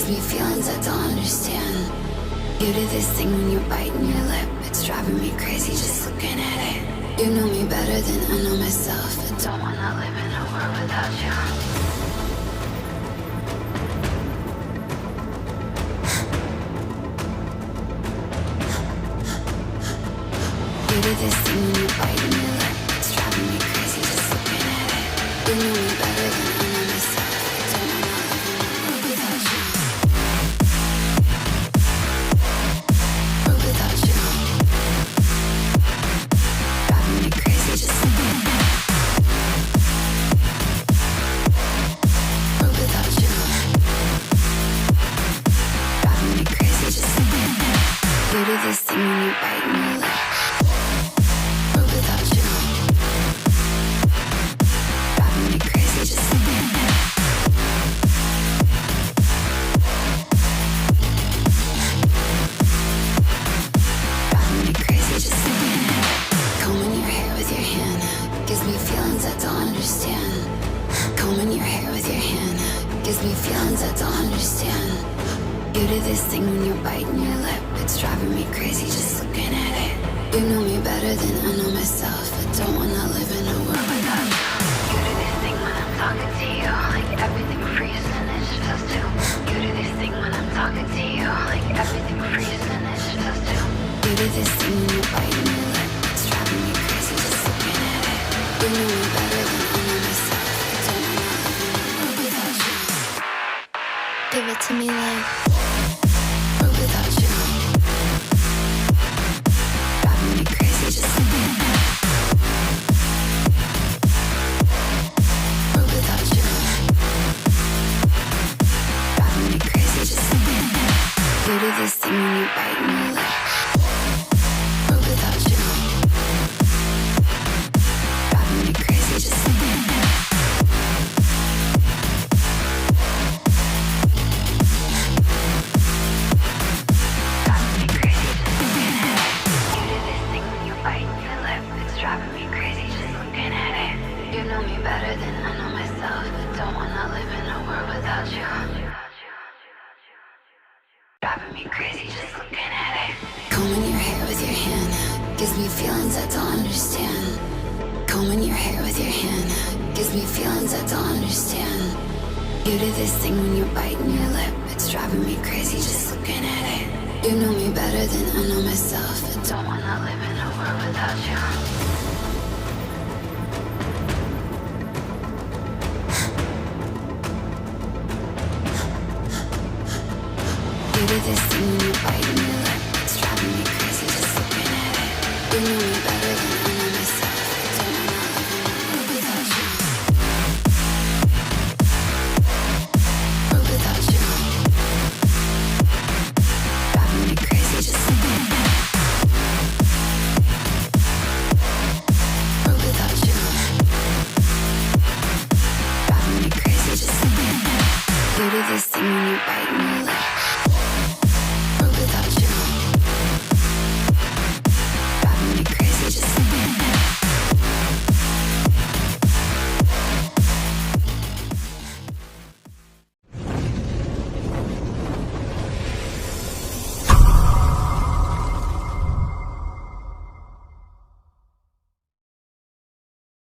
gives me feelings I don't understand. You do this thing when you're biting your lip. It's driving me crazy just looking at it. You know me better than I know myself. I don't wanna live in a world without you. You do this thing when you're biting your lip. It's driving me crazy just looking at it. You know me better than I know myself. I don't wanna live in a world without you. World without you. Driving me crazy just looking at it. World without you. Driving me crazy just looking at it. You do this thing when you're biting your lip. Without you, driving me crazy just looking at it. Driving me crazy just looking at it. Combing your hair with your hand gives me feelings I don't understand. Combing your hair with your hand gives me feelings I don't understand. You do this thing when you're biting your lip. It's driving me crazy just looking at it. You know me better than I know myself. I don't wanna live in a world without you. You do this thing when I'm talking to you, like everything freezes and it's just too. You do this thing when I'm talking to you, like everything freezes and it's just too. You do this thing when you're biting your lip. It's driving me crazy just looking at it. You know me better than I know myself. I don't wanna live in a world without you. Give it to me like world without you. Driving me crazy just looking at it. World without you. Driving me crazy just looking at it. You do this thing when you're biting your lip. World without you. Driving me crazy just looking at it. Driving me crazy just looking at it. You do this thing when you're biting your lip. It's driving me crazy just looking at it. You know me better than I know myself. I don't wanna live in a world without you. Driving me crazy just looking at it. Combing your hair with your hand gives me feelings I don't understand. Combing your hair with your hand gives me feelings I don't understand. You do this thing when you're biting your lip. It's driving me crazy just looking at it. You know me better than I know myself. I don't wanna live in a world without you. You do this thing when you're biting your lip. It's driving me